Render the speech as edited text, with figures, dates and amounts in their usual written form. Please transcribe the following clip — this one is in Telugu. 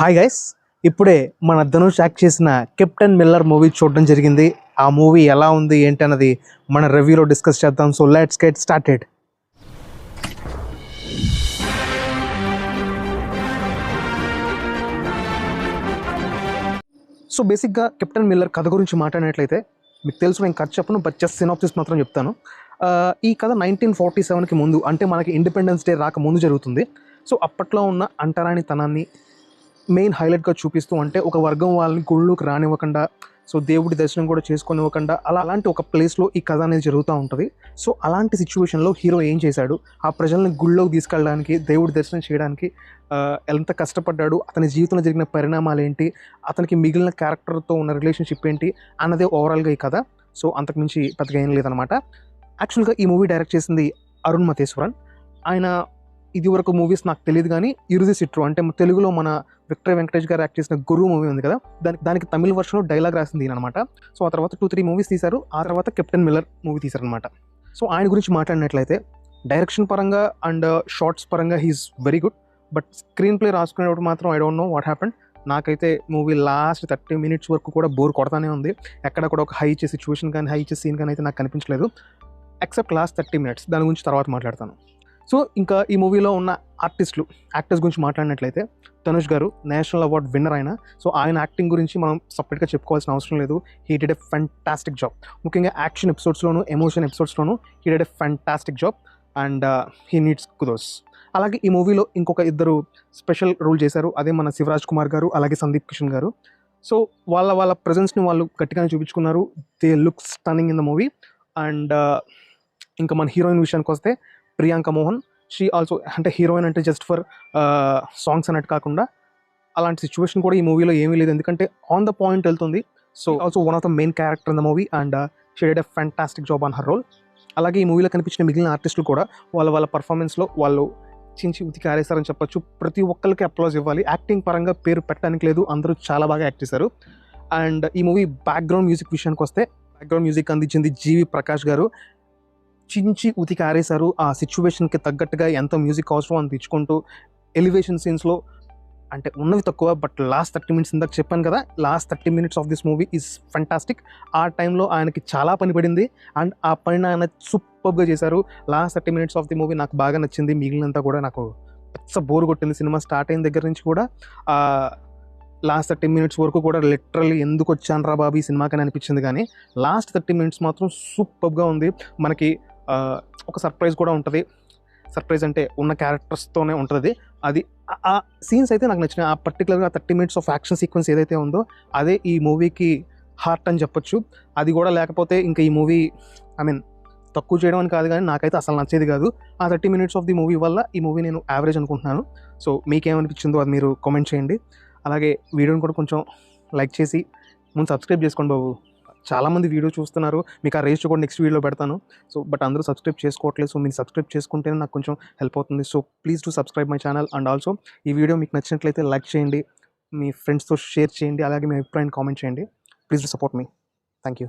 హాయ్ గైస్, ఇప్పుడే మన ధనుష్ యాక్ట్ చేసిన కెప్టెన్ మిల్లర్ మూవీ చూడడం జరిగింది. ఆ మూవీ ఎలా ఉంది ఏంటి అన్నది మన రివ్యూలో డిస్కస్ చేద్దాం. So let's get started. So బేసిక్గా కెప్టెన్ మిల్లర్ కథ గురించి మాట్లాడినట్లయితే మీకు తెలుసు, నేను కథ చెప్పను, బట్ జస్ట్ సినాప్సిస్ మాత్రం చెప్తాను. ఈ కథ 1947కి ముందు, అంటే మనకి ఇండిపెండెన్స్ డే రాకముందు జరుగుతుంది. సో అప్పట్లో ఉన్న అంటరానితనాన్ని మెయిన్ హైలైట్గా చూపిస్తూ, అంటే ఒక వర్గం వాళ్ళని గుళ్ళకి రానివ్వకుండా, సో దేవుడి దర్శనం కూడా చేసుకొనివ్వకుండా అలాంటి ఒక ప్లేస్లో ఈ కథ అనేది జరుగుతూ ఉంటుంది. సో అలాంటి సిచ్యువేషన్లో హీరో ఏం చేశాడు, ఆ ప్రజల్ని గుళ్ళోకి తీసుకెళ్ళడానికి, దేవుడి దర్శనం చేయడానికి ఎంత కష్టపడ్డాడు, అతని జీవితంలో జరిగిన పరిణామాలు ఏంటి, అతనికి మిగిలిన క్యారెక్టర్తో ఉన్న రిలేషన్షిప్ ఏంటి అన్నదే ఓవరాల్గా ఈ కథ. సో అంతకుమించి పెద్దగా ఏం లేదనమాట. యాక్చువల్గా ఈ మూవీ డైరెక్ట్ చేసింది అరుణ్ మతేశ్వరన్. ఆయన ఇదివరకు మూవీస్ నాకు తెలియదు కానీ ఇరుది సిట్రు, అంటే తెలుగులో మన విక్టర్ వెంకటేష్ గారు యాక్ట్ చేసిన గురువు మూవీ ఉంది కదా, దానికి తమిళ వర్షన్లో డైలాగ్ రాసింది అనమాట. సో ఆ తర్వాత 2-3 మూవీస్ తీశారు. ఆ తర్వాత కెప్టెన్ మిల్లర్ మూవీ తీశారనమాట. సో ఆయన గురించి మాట్లాడినట్లయితే డైరెక్షన్ పరంగా అండ్ షార్ట్స్ పరంగా he is very good. But screenplay రాసుకునేటప్పుడు మాత్రం I don't know what happened. నాకైతే మూవీ లాస్ట్ 30 minutes వరకు కూడా బోర్ కొడతానే ఉంది. ఎక్కడ కూడా ఒక హై ఇచ్చే సిచ్యువేషన్ కానీ హై ఇచ్చే సీన్ కానీ అయితే నాకు కనిపించలేదు, ఎక్సెప్ట్ లాస్ట్ 30 minutes. దాని గురించి తర్వాత మాట్లాడతాను. సో ఇంకా ఈ మూవీలో ఉన్న యాక్టర్స్ గురించి మాట్లాడినట్లయితే ధనుష్ గారు నేషనల్ అవార్డ్ విన్నర్ అయిన, సో ఆయన యాక్టింగ్ గురించి మనం సపరేట్గా చెప్పుకోవాల్సిన అవసరం లేదు. He did a fantastic job. ముఖ్యంగా యాక్షన్ ఎపిసోడ్స్లోను, ఎమోషన్ ఎపిసోడ్స్లోను he did a fantastic job and he needs kudos. అలాగే ఈ మూవీలో ఇంకొక ఇద్దరు స్పెషల్ రోల్ చేశారు. అదే మన శివరాజ్ కుమార్ గారు, అలాగే సందీప్ కిషన్ గారు. సో వాళ్ళ ప్రజెన్స్ని వాళ్ళు గట్టిగానే చూపించుకున్నారు. They look stunning in the movie. And ఇంకా మన హీరోయిన్ విషయానికి వస్తే ప్రియాంక మోహన్, షీ ఆల్సో, అంటే హీరోయిన్ అంటే జస్ట్ ఫర్ సాంగ్స్ అన్నట్టు కాకుండా అలాంటి సిచ్యువేషన్ కూడా ఈ మూవీలో ఏమీ లేదు, ఎందుకంటే ఆన్ ద పాయింట్ వెళ్తుంది. So also one of the main character in the movie and she did a fantastic job on her role. అలాగే ఈ మూవీలో కనిపించిన మిగిలిన ఆర్టిస్టులు కూడా వాళ్ళ పర్ఫార్మెన్స్లో వాళ్ళు చించి ఉతికి ఆరేశారని చెప్పొచ్చు. ప్రతి ఒక్కరికి అప్లాజ్ ఇవ్వాలి. యాక్టింగ్ పరంగా పేరు పెట్టడానికి లేదు, అందరూ చాలా బాగా యాక్ట్ చేశారు. అండ్ ఈ మూవీ బ్యాక్గ్రౌండ్ మ్యూజిక్ విషయానికి వస్తే బ్యాక్గ్రౌండ్ మ్యూజిక్ అందించింది జీవి ప్రకాష్ గారు. చించి ఉతికి ఆరేశారు. ఆ సిచ్యువేషన్కి తగ్గట్టుగా ఎంత మ్యూజిక్ అవసరం అని తెచ్చుకుంటూ ఎలివేషన్ సీన్స్లో, అంటే ఉన్నవి తక్కువ, బట్ లాస్ట్ 30 minutes ఇందాక చెప్పాను కదా, last 30 minutes of this movie is fantastic. ఆ టైంలో ఆయనకి చాలా పని పడింది అండ్ ఆ పనిని ఆయన సూపర్గా చేశారు. Last 30 minutes of the movie నాకు బాగా నచ్చింది. మిగిలినంతా కూడా నాకు పెద్ద బోర్ కొట్టింది. సినిమా స్టార్ట్ అయిన దగ్గర నుంచి కూడా లాస్ట్ 30 minutes వరకు కూడా లిటరల్లీ ఎందుకు వచ్చాను రా బాబు ఈ సినిమాకని అనిపించింది. కానీ లాస్ట్ 30 minutes మాత్రం సూపర్గా ఉంది. మనకి ఒక సర్ప్రైజ్ కూడా ఉంటుంది. సర్ప్రైజ్ అంటే ఉన్న క్యారెక్టర్స్తోనే ఉంటుంది. అది ఆ సీన్స్ అయితే నాకు నచ్చినాయి. ఆ పర్టికులర్గా 30 minutes ఆఫ్ యాక్షన్ సీక్వెన్స్ ఏదైతే ఉందో అదే ఈ మూవీకి హార్ట్ అని చెప్పొచ్చు. అది కూడా లేకపోతే ఇంకా ఈ మూవీ తక్కువ చేయడం అని కాదు, కానీ నాకైతే అసలు నచ్చేది కాదు. ఆ 30 minutes ఆఫ్ ది మూవీ వల్ల ఈ మూవీ నేను యావరేజ్ అనుకుంటున్నాను. సో మీకేమనిపించిందో అది మీరు కామెంట్ చేయండి. అలాగే వీడియోని కూడా కొంచెం లైక్ చేసి ముందు సబ్స్క్రైబ్ చేసుకోండి బాబు. చాలామంది వీడియో చూస్తున్నారు, మీకు ఆ రేస్ కూడా నెక్స్ట్ వీడియోలో పెడతాను. సో బట్ అందరూ సబ్స్క్రైబ్ చేసుకోవట్లేదు. సో మీరు సబ్స్క్రైబ్ చేసుకుంటేనే నాకు కొంచెం హెల్ప్ అవుతుంది. So please to subscribe my channel. And also ఈ వీడియో మీకు నచ్చినట్లయితే లైక్ చేయండి, మీ ఫ్రెండ్స్తో షేర్ చేయండి, అలాగే మీ అభిప్రాయాన్ని కామెంట్ చేయండి. Please to support me. Thank you.